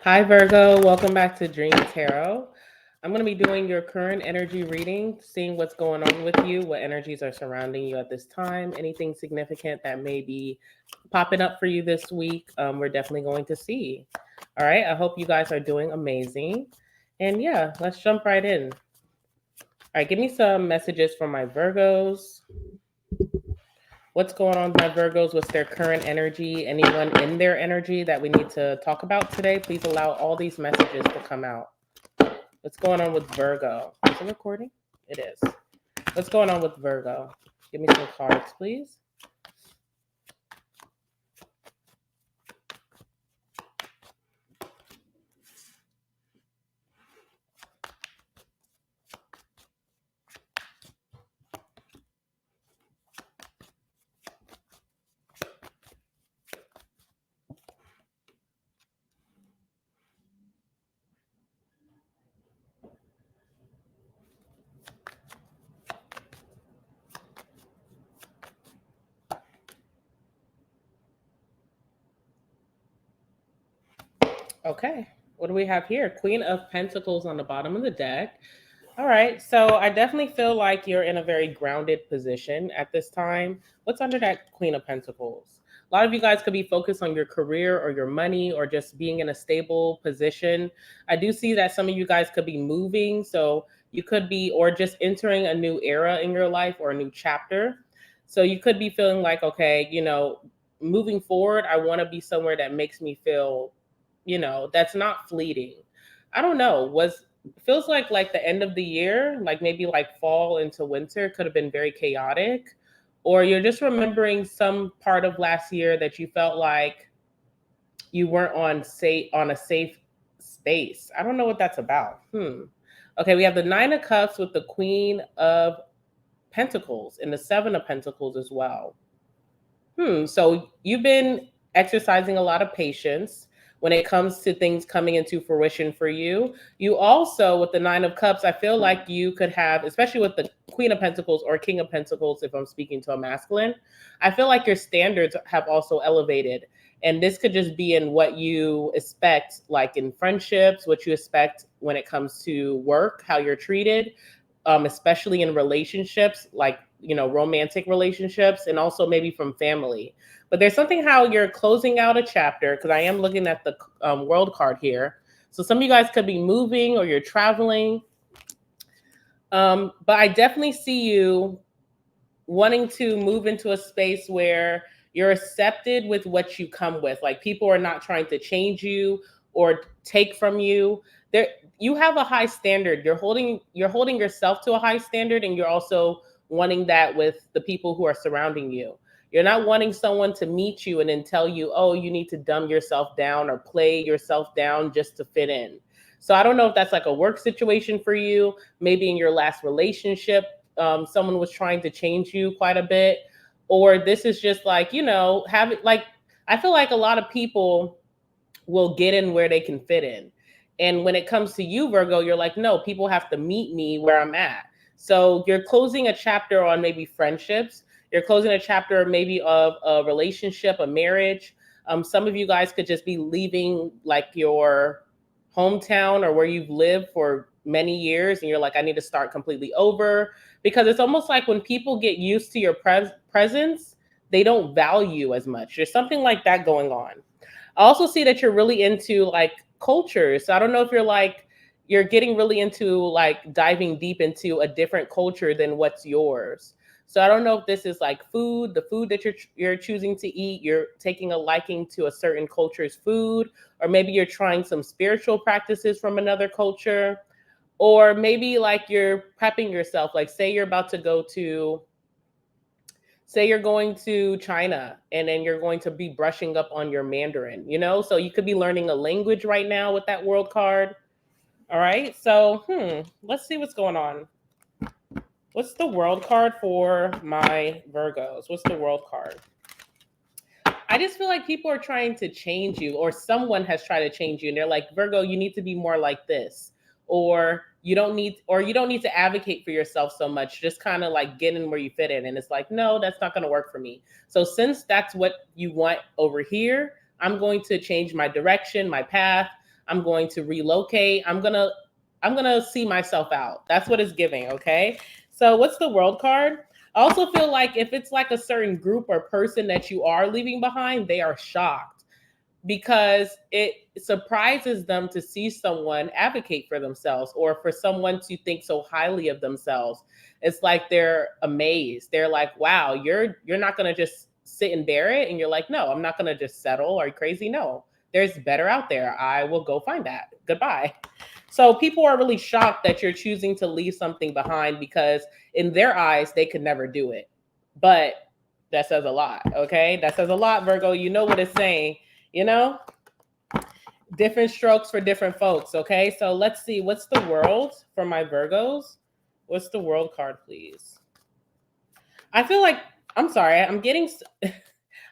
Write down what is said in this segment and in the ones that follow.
Hi, Virgo. Welcome back to Dream Tarot. I'm going to be doing your current energy reading, seeing what's going on with you, what energies are surrounding you at this time, anything significant that may be popping up for you this week. We're definitely going to see. All right. I hope you guys are doing amazing. And yeah, let's jump right in. All right. Give me some messages from my Virgos. What's going on with my Virgos? What's their current energy? Anyone in their energy that we need to talk about today? Please allow all these messages to come out. What's going on with Virgo? Is it recording? It is. What's going on with Virgo? Give me some cards, please. Okay. What do we have here? Queen of Pentacles on the bottom of the deck. All right. So I definitely feel like you're in a very grounded position at this time. What's under that Queen of Pentacles? A lot of you guys could be focused on your career or your money or just being in a stable position. I do see that some of you guys could be moving. So you could be, or just entering a new era in your life or a new chapter. So you could be feeling like, okay, moving forward, I want to be somewhere that makes me feel, that's not fleeting. I don't know. Was feels like the end of the year, like maybe like fall into winter could have been very chaotic, or you're just remembering some part of last year that you felt like you weren't on a safe space. I don't know what that's about. Okay, we have the 9 of Cups with the Queen of Pentacles and the 7 of Pentacles as well. So you've been exercising a lot of patience when it comes to things coming into fruition for you. You also, with the 9 of Cups, I feel like you could have, especially with the Queen of Pentacles or King of Pentacles, if I'm speaking to a masculine, I feel like your standards have also elevated. And this could just be in what you expect, like in friendships, what you expect when it comes to work, how you're treated, especially in relationships, like, romantic relationships, and also maybe from family. But there's something how you're closing out a chapter, because I am looking at the world card here. So some of you guys could be moving or you're traveling. But I definitely see you wanting to move into a space where you're accepted with what you come with. Like, people are not trying to change you or take from you. There, you have a high standard. You're holding yourself to a high standard, and you're also wanting that with the people who are surrounding you. You're not wanting someone to meet you and then tell you, oh, you need to dumb yourself down or play yourself down just to fit in. So I don't know if that's like a work situation for you, maybe in your last relationship, someone was trying to change you quite a bit, or this is just like, having like, I feel like a lot of people will get in where they can fit in. And when it comes to you, Virgo, you're like, no, people have to meet me where I'm at. So you're closing a chapter on maybe friendships. You're closing a chapter maybe of a relationship, a marriage. Some of you guys could just be leaving like your hometown or where you've lived for many years, and you're like, I need to start completely over, because it's almost like when people get used to your presence, they don't value as much. There's something like that going on. I also see that you're really into like cultures. So I don't know if you're getting really into like diving deep into a different culture than what's yours. So I don't know if this is like food, the food that you're choosing to eat, you're taking a liking to a certain culture's food, or maybe you're trying some spiritual practices from another culture, or maybe like you're prepping yourself, like say you're going to China, and then you're going to be brushing up on your Mandarin, So you could be learning a language right now with that world card. All right. So, let's see what's going on. What's the world card for my Virgos? What's the world card? I just feel like people are trying to change you, or someone has tried to change you, and they're like, Virgo, you need to be more like this, or you don't need to advocate for yourself so much. Just kind of like get in where you fit in. And it's like, no, that's not going to work for me. So since that's what you want over here, I'm going to change my direction, my path. I'm going to relocate. I'm gonna see myself out. That's what it's giving, okay? So what's the world card? I also feel like if it's like a certain group or person that you are leaving behind, they are shocked because it surprises them to see someone advocate for themselves or for someone to think so highly of themselves. It's like they're amazed. They're like, "Wow, you're not going to just sit and bear it." And you're like, "No, I'm not going to just settle. Are you crazy? No. There's better out there. I will go find that. Goodbye." So people are really shocked that you're choosing to leave something behind because in their eyes they could never do it. But that says a lot, okay? That says a lot, Virgo. You know what it's saying, you know? Different strokes for different folks, okay? So let's see, what's the world for my Virgos? What's the world card, please? I feel like, I'm sorry, I'm getting,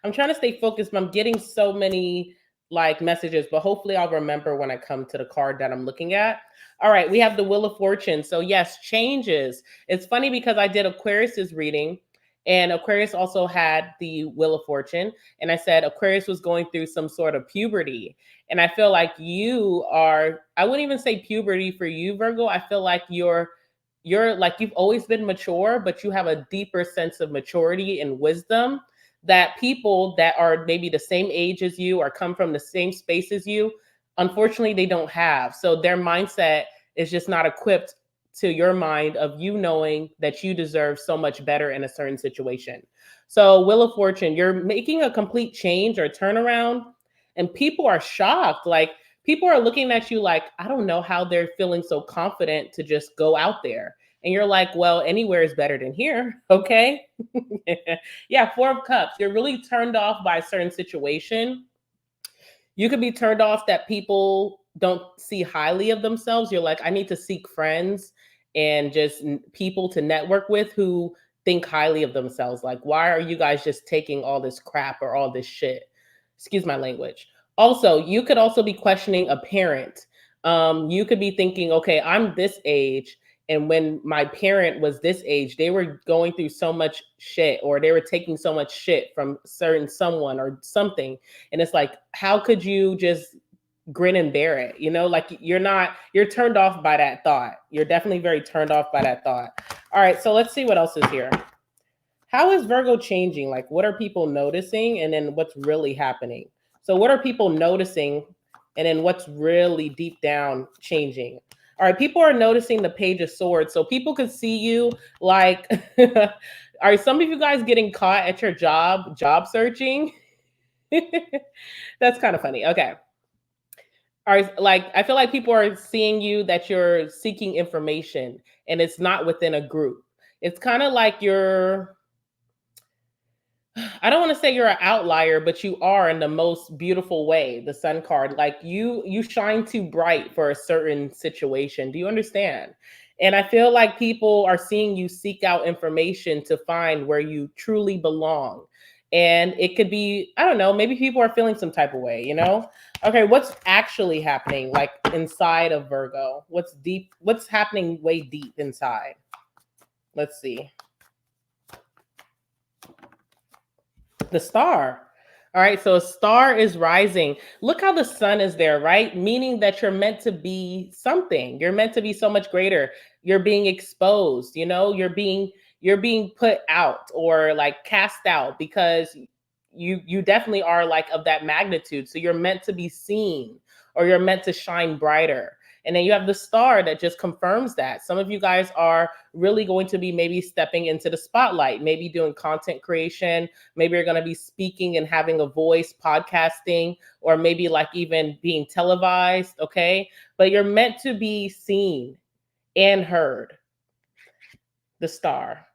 I'm trying to stay focused, but I'm getting so many like messages, but hopefully I'll remember when I come to the card that I'm looking at. All right, we have the Wheel of Fortune. So yes, changes. It's funny because I did Aquarius's reading and Aquarius also had the Wheel of Fortune. And I said Aquarius was going through some sort of puberty. And I feel like you are, I wouldn't even say puberty for you, Virgo. I feel like you're like you've always been mature, but you have a deeper sense of maturity and wisdom that people that are maybe the same age as you or come from the same space as you, unfortunately, they don't have. So their mindset is just not equipped to your mind of you knowing that you deserve so much better in a certain situation. So, Wheel of Fortune, you're making a complete change or turnaround, and people are shocked. Like, people are looking at you like, I don't know how they're feeling so confident to just go out there. And you're like, well, anywhere is better than here. Okay. Yeah, Four of Cups. You're really turned off by a certain situation. You could be turned off that people don't see highly of themselves. You're like, I need to seek friends and just people to network with who think highly of themselves. Like, why are you guys just taking all this crap or all this shit? Excuse my language. Also, you could also be questioning a parent. You could be thinking, okay, I'm this age. And when my parent was this age, they were going through so much shit or they were taking so much shit from certain someone or something. And it's like, how could you just grin and bear it? You know, like you're turned off by that thought. You're definitely very turned off by that thought. All right, so let's see what else is here. How is Virgo changing? Like, what are people noticing? And then what's really happening? So, what are people noticing? And then what's really deep down changing? All right, people are noticing the Page of Swords. So, people could see you like, are some of you guys getting caught at your job searching? That's kind of funny. Okay. Are like, I feel like people are seeing you that you're seeking information and it's not within a group. It's kind of like you're, I don't want to say you're an outlier, but you are in the most beautiful way. The Sun card, like you shine too bright for a certain situation. Do you understand? And I feel like people are seeing you seek out information to find where you truly belong. And it could be, I don't know, maybe people are feeling some type of way, you know? Okay, what's actually happening like inside of Virgo? What's deep? What's happening way deep inside? Let's see. The star. All right, so a star is rising. Look how the sun is there, right? Meaning that you're meant to be something. You're meant to be so much greater. You're being exposed, you know, you're being put out or like cast out because you definitely are like of that magnitude. So you're meant to be seen or you're meant to shine brighter. And then you have the star that just confirms that. Some of you guys are really going to be maybe stepping into the spotlight, maybe doing content creation. Maybe you're going to be speaking and having a voice, podcasting, or maybe like even being televised. Okay. But you're meant to be seen and heard. The star.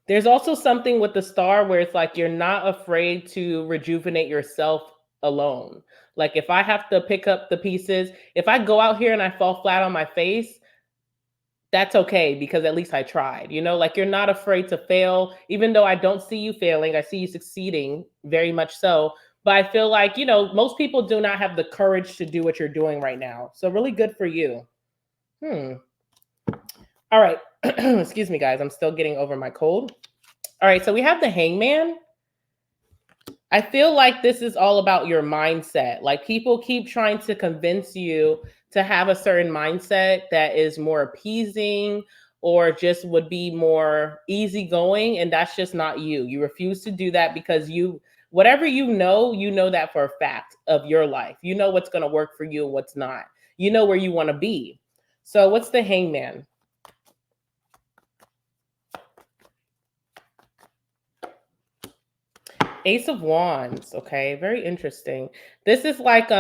There's also something with the star where it's like you're not afraid to rejuvenate yourself alone. Like if I have to pick up the pieces, if I go out here and I fall flat on my face, that's okay because at least I tried. You know, like you're not afraid to fail, even though I don't see you failing. I see you succeeding very much so. But I feel like, you know, most people do not have the courage to do what you're doing right now. So really good for you. All right. Excuse me, guys. I'm still getting over my cold. All right. So we have the Hangman. I feel like this is all about your mindset. Like people keep trying to convince you to have a certain mindset that is more appeasing or just would be more easygoing. And that's just not you. You refuse to do that because whatever you know that for a fact of your life. You know what's going to work for you and what's not. You know where you want to be. So, what's the hangman? Ace of Wands, okay, very interesting. This is like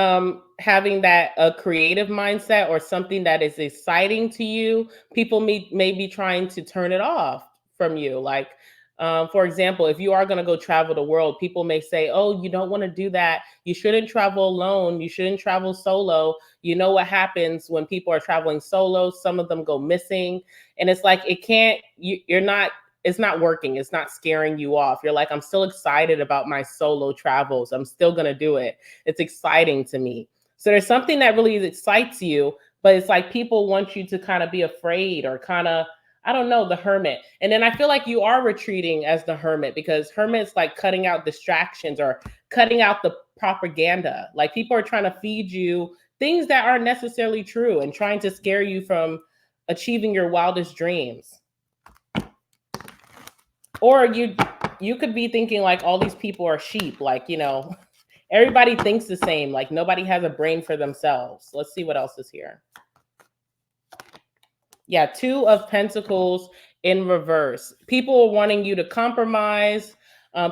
having that a creative mindset or something that is exciting to you. People may be trying to turn it off from you. Like, for example, if you are going to go travel the world, people may say, "Oh, you don't want to do that. You shouldn't travel alone. You shouldn't travel solo." You know what happens when people are traveling solo? Some of them go missing, and it's like it can't. You're not, it's not working. It's not scaring you off. You're like, I'm still excited about my solo travels. I'm still going to do it. It's exciting to me. So there's something that really excites you, but it's like people want you to kind of be afraid or kind of, I don't know, the hermit. And then I feel like you are retreating as the hermit because hermit's like cutting out distractions or cutting out the propaganda. Like people are trying to feed you things that aren't necessarily true and trying to scare you from achieving your wildest dreams. Or you could be thinking like all these people are sheep, like, everybody thinks the same, like nobody has a brain for themselves. Let's see what else is here. Yeah, Two of Pentacles in reverse. People are wanting you to compromise.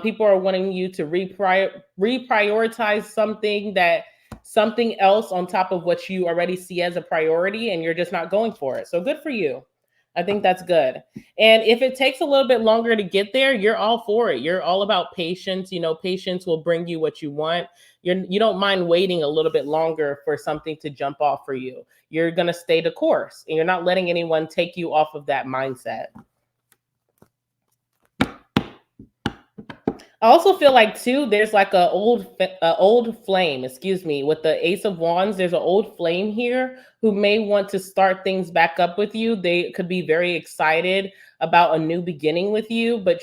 People are wanting you to reprioritize something else on top of what you already see as a priority, and you're just not going for it. So good for you. I think that's good. And if it takes a little bit longer to get there, you're all for it. You're all about patience. Patience will bring you what you want. You don't mind waiting a little bit longer for something to jump off for you. You're going to stay the course and you're not letting anyone take you off of that mindset. I also feel like too, there's like a old flame, excuse me, with the Ace of Wands. There's an old flame here who may want to start things back up with you. They could be very excited about a new beginning with you, but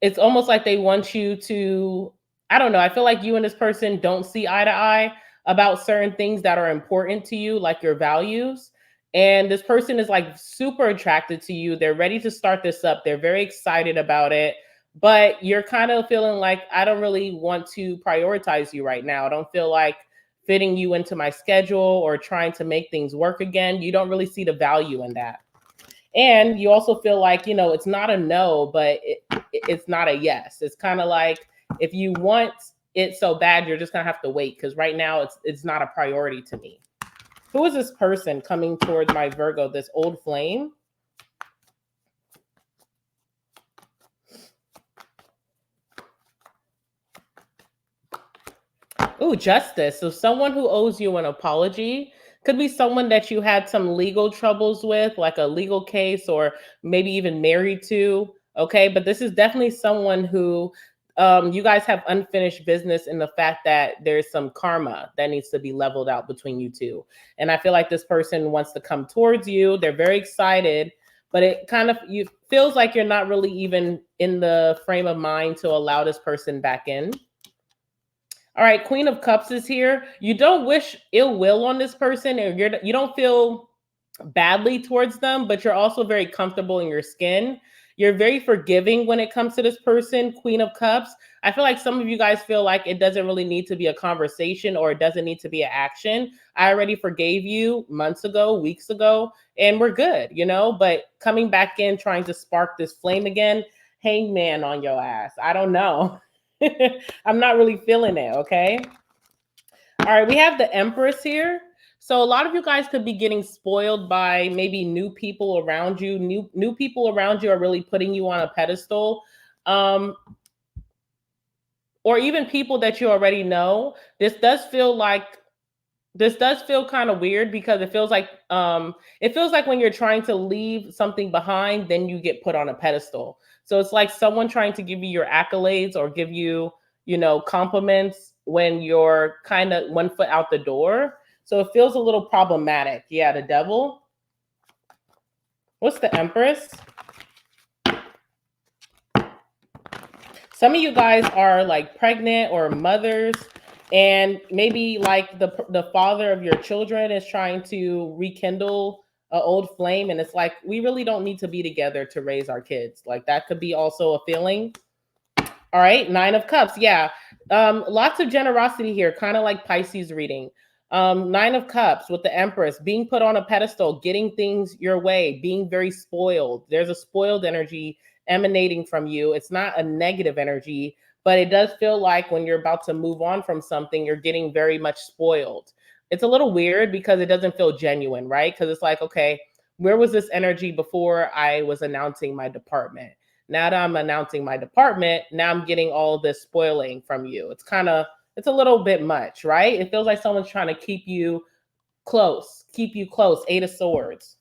it's almost like they want you to, I don't know. I feel like you and this person don't see eye to eye about certain things that are important to you, like your values. And this person is like super attracted to you. They're ready to start this up. They're very excited about it. But you're kind of feeling like, I don't really want to prioritize you right now. I don't feel like fitting you into my schedule or trying to make things work again. You don't really see the value in that. And you also feel like, it's not a no, but it's not a yes. It's kind of like if you want it so bad, you're just going to have to wait because right now it's not a priority to me. Who is this person coming towards my Virgo, this old flame? Ooh, justice. So someone who owes you an apology. Could be someone that you had some legal troubles with, like a legal case, or maybe even married to. Okay, but this is definitely someone who you guys have unfinished business in the fact that there's some karma that needs to be leveled out between you two. And I feel like this person wants to come towards you. They're very excited, but it kind of you feels like you're not really even in the frame of mind to allow this person back in. All right, Queen of Cups is here. You don't wish ill will on this person, or you don't feel badly towards them, but you're also very comfortable in your skin. You're very forgiving when it comes to this person, Queen of Cups. I feel like some of you guys feel like it doesn't really need to be a conversation or it doesn't need to be an action. I already forgave you months ago, weeks ago, and we're good, But coming back in, trying to spark this flame again, hangman on your ass. I don't know. I'm not really feeling it, okay? All right, we have the Empress here. So a lot of you guys could be getting spoiled by maybe new people around you. New people around you are really putting you on a pedestal. Or even people that you already know. This does feel kind of weird because it feels like when you're trying to leave something behind, then you get put on a pedestal. So it's like someone trying to give you your accolades or give you, compliments when you're kind of one foot out the door. So it feels a little problematic. Yeah, the Devil. What's the Empress? Some of you guys are like pregnant or mothers, and maybe like the father of your children is trying to rekindle an old flame, and it's like we really don't need to be together to raise our kids. Like that could be also a feeling. All right, Nine of Cups. Yeah. Lots of generosity here, kind of like Pisces reading. Nine of Cups with the Empress, being put on a pedestal, getting things your way, being very spoiled. There's a spoiled energy emanating from you. It's not a negative energy, but it does feel like when you're about to move on from something, you're getting very much spoiled. It's a little weird because it doesn't feel genuine, right? Because it's like, okay, where was this energy before I was announcing my department? Now that I'm announcing my department, now I'm getting all this spoiling from you. It's a little bit much, right? It feels like someone's trying to keep you close, keep you close. Eight of Swords.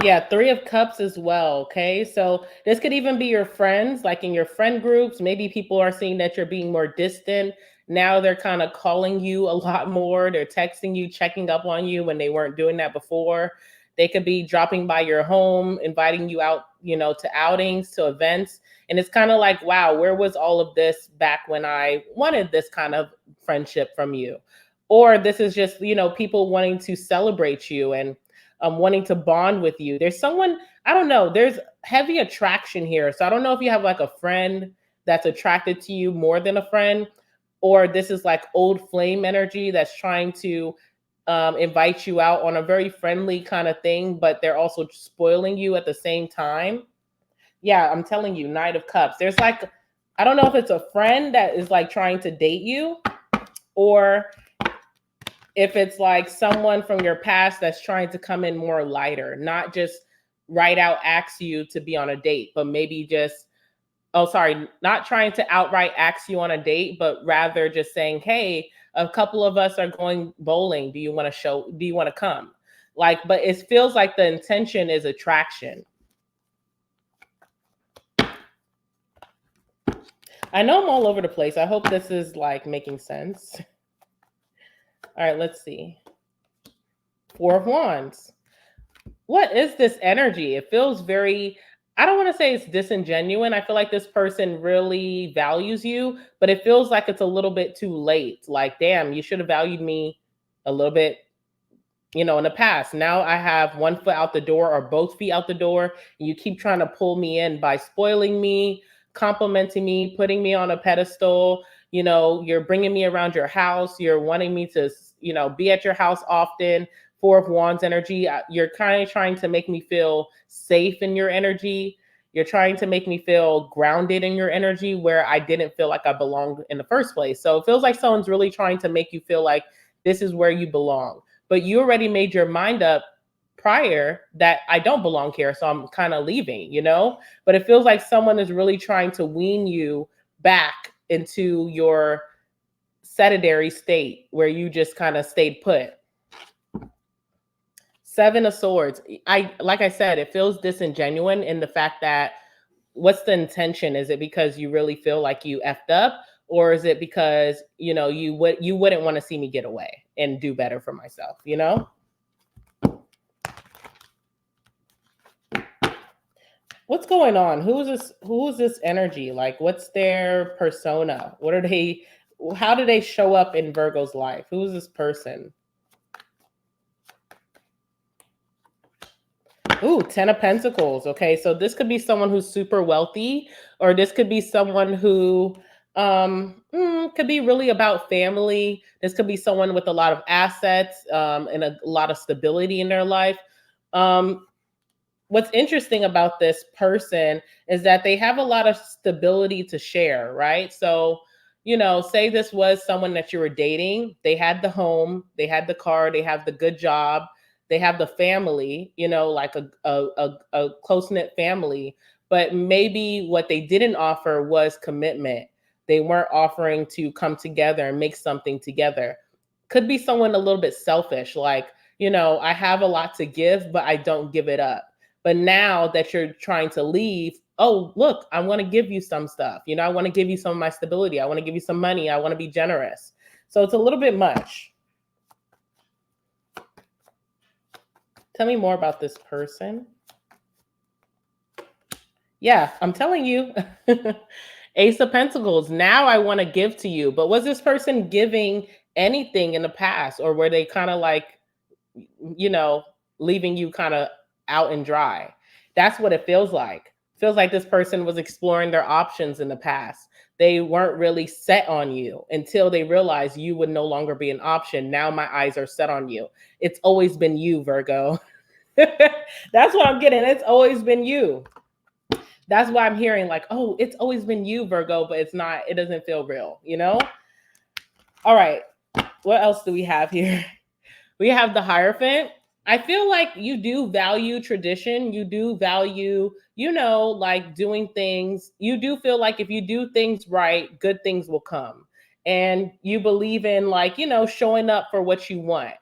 Yeah, Three of Cups as well. Okay. So this could even be your friends, like in your friend groups. Maybe people are seeing that you're being more distant. Now they're kind of calling you a lot more. They're texting you, checking up on you when they weren't doing that before. They could be dropping by your home, inviting you out, to outings, to events. And it's kind of like, wow, where was all of this back when I wanted this kind of friendship from you? Or this is just, people wanting to celebrate you and wanting to bond with you. There's someone, I don't know, there's heavy attraction here. So I don't know if you have like a friend that's attracted to you more than a friend, or this is like old flame energy that's trying to invite you out on a very friendly kind of thing, but they're also spoiling you at the same time. Yeah, I'm telling you, Knight of Cups. There's like, I don't know if it's a friend that is like trying to date you, or if it's like someone from your past that's trying to come in more lighter, not just right out ask you to be on a date, but maybe just, oh, sorry, not trying to outright ask you on a date, but rather just saying, hey, a couple of us are going bowling. Do you want to come? Like, but it feels like the intention is attraction. I know I'm all over the place. I hope this is like making sense. All right, let's see. Four of Wands. What is this energy? It feels very, I don't want to say it's disingenuous. I feel like this person really values you, but it feels like it's a little bit too late. Like, damn, you should have valued me a little bit, in the past. Now I have one foot out the door or both feet out the door, and you keep trying to pull me in by spoiling me, complimenting me, putting me on a pedestal. You're bringing me around your house. You're wanting me to, be at your house often. Four of Wands energy. You're kind of trying to make me feel safe in your energy. You're trying to make me feel grounded in your energy where I didn't feel like I belonged in the first place. So it feels like someone's really trying to make you feel like this is where you belong. But you already made your mind up prior that I don't belong here. So I'm kind of leaving. But it feels like someone is really trying to wean you back into your sedentary state where you just kind of stayed put. Seven of Swords. Like I said, it feels disingenuous in the fact that what's the intention? Is it because you really feel like you effed up, or is it because you wouldn't want to see me get away and do better for myself? What's going on? Who is this energy? Like, what's their persona? How do they show up in Virgo's life? Who is this person? Ooh, Ten of Pentacles. Okay, so this could be someone who's super wealthy, or this could be someone who could be really about family. This could be someone with a lot of assets and a lot of stability in their life. Um, what's interesting about this person is that they have a lot of stability to share, right? So, say this was someone that you were dating, they had the home, they had the car, they have the good job, they have the family, like a close-knit family, but maybe what they didn't offer was commitment. They weren't offering to come together and make something together. Could be someone a little bit selfish, like, I have a lot to give, but I don't give it up. But now that you're trying to leave, oh, look, I want to give you some stuff. I want to give you some of my stability. I want to give you some money. I want to be generous. So it's a little bit much. Tell me more about this person. Yeah, I'm telling you. Ace of Pentacles. Now I want to give to you. But was this person giving anything in the past? Or were they kind of like, you know, leaving you kind of out and dry? That's what it feels like. Feels like this person was exploring their options in the past. They weren't really set on you until they realized you would no longer be an option. Now my eyes are set on you. It's always been you, Virgo. That's what I'm getting. It's always been you. That's why I'm hearing like, oh, it's always been you, Virgo, but it's not, it doesn't feel real, you know? All right. What else do we have here? We have the Hierophant. I feel like you do value tradition. You do value, like doing things. You do feel like if you do things right, good things will come. And you believe in like, showing up for what you want.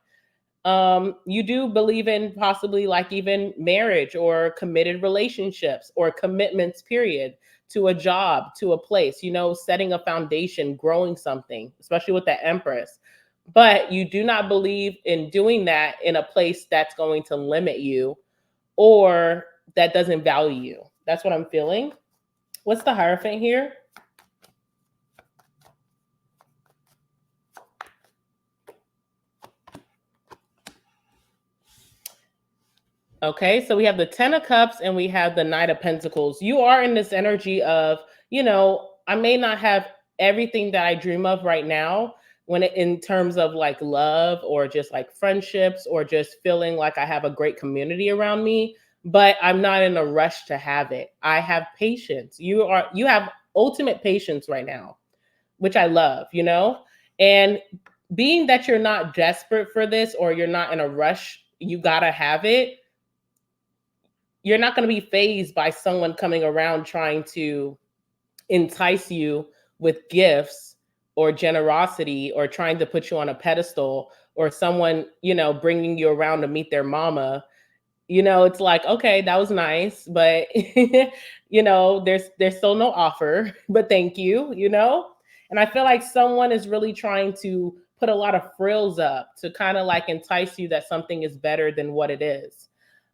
You do believe in possibly like even marriage or committed relationships or commitments, period, to a job, to a place, setting a foundation, growing something, especially with the Empress. But you do not believe in doing that in a place that's going to limit you or that doesn't value you. That's what I'm feeling. What's the Hierophant here? Okay, so we have the Ten of Cups and we have the Knight of Pentacles. You are in this energy of, I may not have everything that I dream of right now in terms of like love or just like friendships or just feeling like I have a great community around me, but I'm not in a rush to have it. I have patience. You have ultimate patience right now, which I love, And being that you're not desperate for this or you're not in a rush, you gotta have it. You're not going to be fazed by someone coming around trying to entice you with gifts or generosity or trying to put you on a pedestal or someone, bringing you around to meet their mama. It's like, okay, that was nice, but there's still no offer, but thank you, And I feel like someone is really trying to put a lot of frills up to kind of like entice you that something is better than what it is.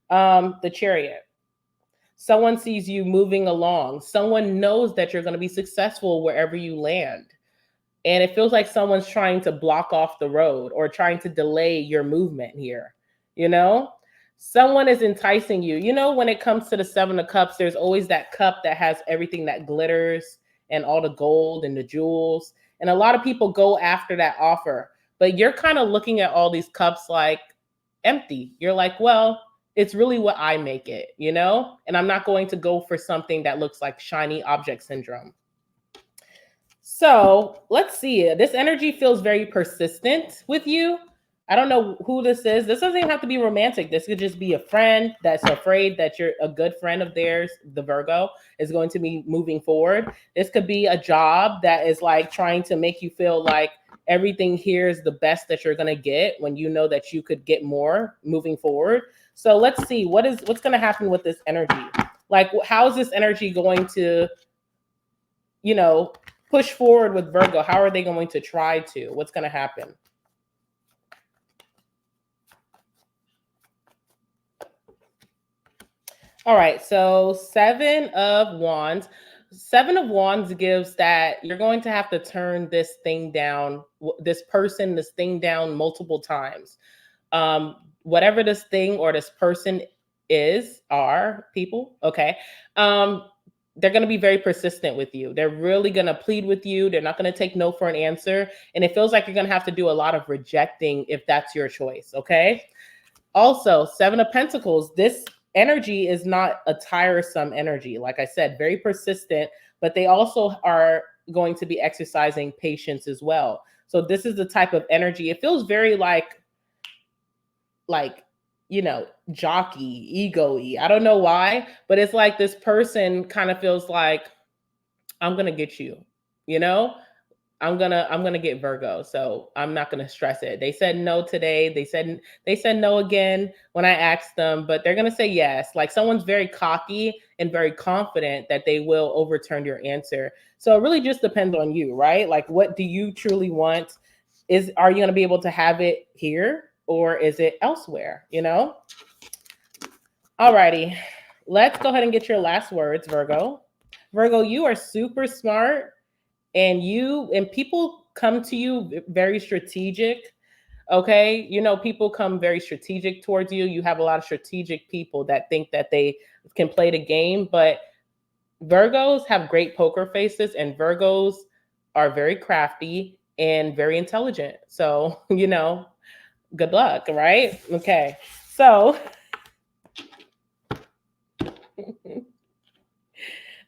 The Chariot. Someone sees you moving along. Someone knows that you're going to be successful wherever you land. And it feels like someone's trying to block off the road or trying to delay your movement here. Someone is enticing you. When it comes to the Seven of Cups, there's always that cup that has everything that glitters and all the gold and the jewels. And a lot of people go after that offer. But you're kind of looking at all these cups like empty. You're like, well, it's really what I make it, And I'm not going to go for something that looks like shiny object syndrome. So let's see. This energy feels very persistent with you. I don't know who this is. This doesn't even have to be romantic. This could just be a friend that's afraid that you're a good friend of theirs, the Virgo, is going to be moving forward. This could be a job that is like trying to make you feel like everything here is the best that you're going to get when you know that you could get more moving forward. So let's see what's going to happen with this energy. Like, how is this energy going to, push forward with Virgo? How are they going to try to? What's going to happen? All right, so Seven of Wands. Seven of Wands gives that you're going to have to turn this thing down, this thing down multiple times. Whatever this thing or this person are people, okay? They're going to be very persistent with you. They're really going to plead with you. They're not going to take no for an answer. And it feels like you're going to have to do a lot of rejecting if that's your choice, okay? Also, Seven of Pentacles, this energy is not a tiresome energy. Like I said, very persistent, but they also are going to be exercising patience as well. So this is the type of energy. It feels very like jockey, ego-y. I don't know why, but it's like this person kind of feels like, I'm gonna get you, I'm gonna get Virgo, so I'm not gonna stress it. They said no today. They said no again when I asked them, but they're gonna say yes. Like someone's very cocky and very confident that they will overturn your answer. So it really just depends on you, right? Like, what do you truly want? Are you going to be able to have it here or is it elsewhere? Alrighty, let's go ahead and get your last words, Virgo. Virgo, you are super smart, and people come to you very strategic. Okay, people come very strategic towards you. You have a lot of strategic people that think that they can play the game, but Virgos have great poker faces, and Virgos are very crafty and very intelligent. So, good luck, right? Okay. So,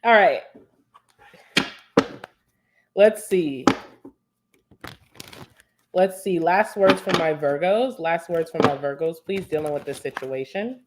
all right. Let's see. Last words from my Virgos. Last words from my Virgos, please, dealing with this situation.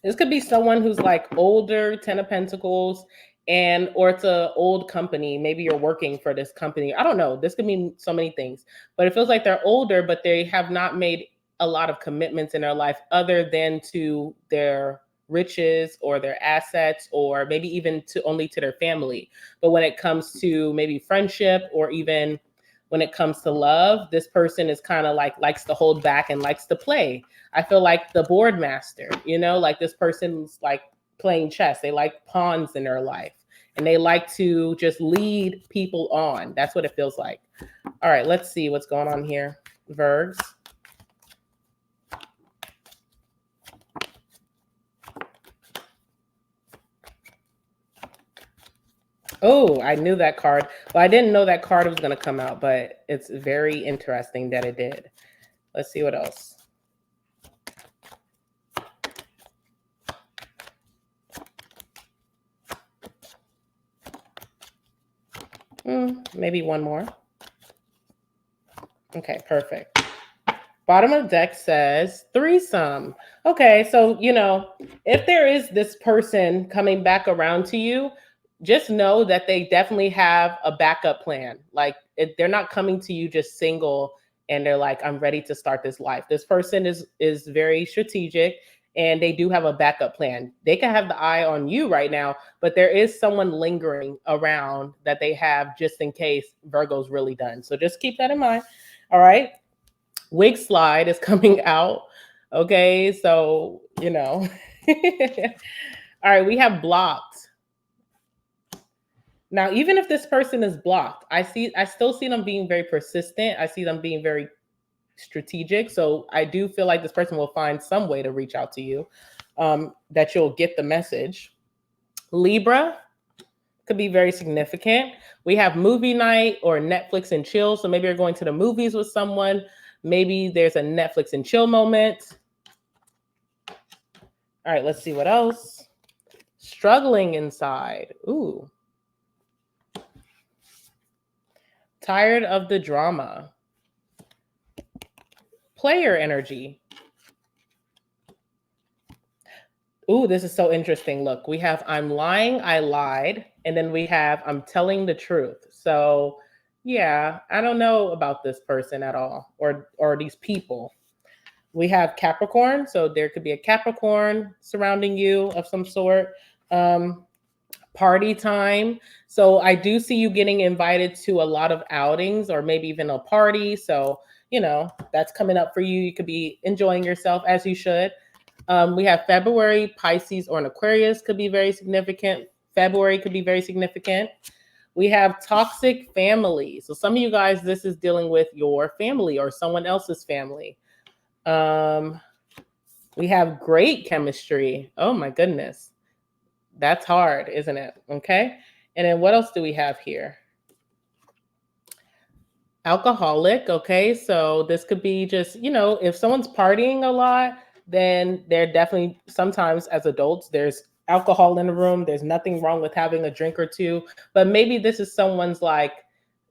This could be someone who's like older, 10 of Pentacles, or it's an old company. Maybe you're working for this company. I don't know. This could mean so many things, but it feels like they're older, but they have not made a lot of commitments in their life other than to their riches or their assets, or maybe even only to their family. But when it comes to maybe friendship, or even when it comes to love, this person is kind of like likes to hold back and likes to play. I feel like the board master, like this person's like playing chess. They like pawns in their life, and they like to just lead people on. That's what it feels like. All right, let's see what's going on here, Virgs. Oh, I knew that card. Well, I didn't know that card was going to come out, but it's very interesting that it did. Let's see what else. Maybe one more. Okay, perfect. Bottom of the deck says threesome. Okay, so, if there is this person coming back around to you, just know that they definitely have a backup plan. Like, they're not coming to you just single and they're like, I'm ready to start this life. This person is very strategic, and they do have a backup plan. They can have the eye on you right now, but there is someone lingering around that they have just in case Virgo's really done. So just keep that in mind. All right. Wig slide is coming out. Okay. So, all right. We have blocked. Now, even if this person is blocked, I still see them being very persistent. I see them being very strategic. So I do feel like this person will find some way to reach out to you, that you'll get the message. Libra could be very significant. We have movie night or Netflix and chill. So maybe you're going to the movies with someone. Maybe there's a Netflix and chill moment. All right, let's see what else. Struggling inside. Ooh. Tired of the drama. Player energy. Ooh, this is so interesting. Look, we have I'm lying, I lied, and then we have I'm telling the truth. So, yeah, I don't know about this person at all, or these people. We have Capricorn, so there could be a Capricorn surrounding you of some sort. Party time. So I do see you getting invited to a lot of outings, or maybe even a party. So, that's coming up for you. You could be enjoying yourself, as you should. We have February, Pisces, or an Aquarius could be very significant. February could be very significant. We have toxic family. So some of you guys, this is dealing with your family or someone else's family. We have great chemistry. Oh my goodness. That's hard, isn't it? Okay. And then what else do we have here? Alcoholic. Okay. So this could be just, if someone's partying a lot, then they're definitely, sometimes as adults, there's alcohol in the room. There's nothing wrong with having a drink or two, but maybe this is someone's like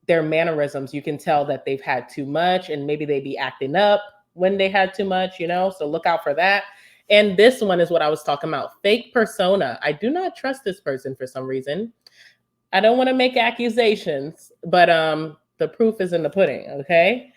their mannerisms. You can tell that they've had too much, and maybe they be acting up when they had too much, so look out for that. And this one is what I was talking about. Fake persona. I do not trust this person for some reason. I don't want to make accusations, but the proof is in the pudding. Okay.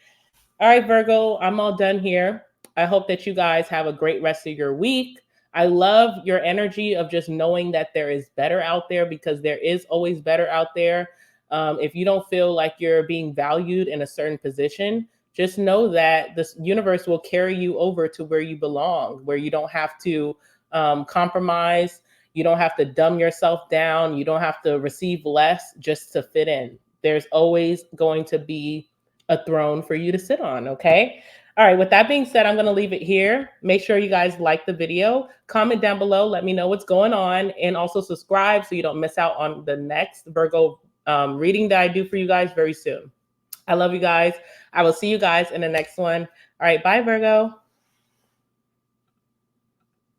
All right, Virgo, I'm all done here. I hope that you guys have a great rest of your week. I love your energy of just knowing that there is better out there, because there is always better out there. If you don't feel like you're being valued in a certain position, just know that this universe will carry you over to where you belong, where you don't have to compromise. You don't have to dumb yourself down. You don't have to receive less just to fit in. There's always going to be a throne for you to sit on, okay? All right, with that being said, I'm going to leave it here. Make sure you guys like the video, comment down below, let me know what's going on, and also subscribe so you don't miss out on the next Virgo reading that I do for you guys very soon. I love you guys. I will see you guys in the next one. All right, bye, Virgo.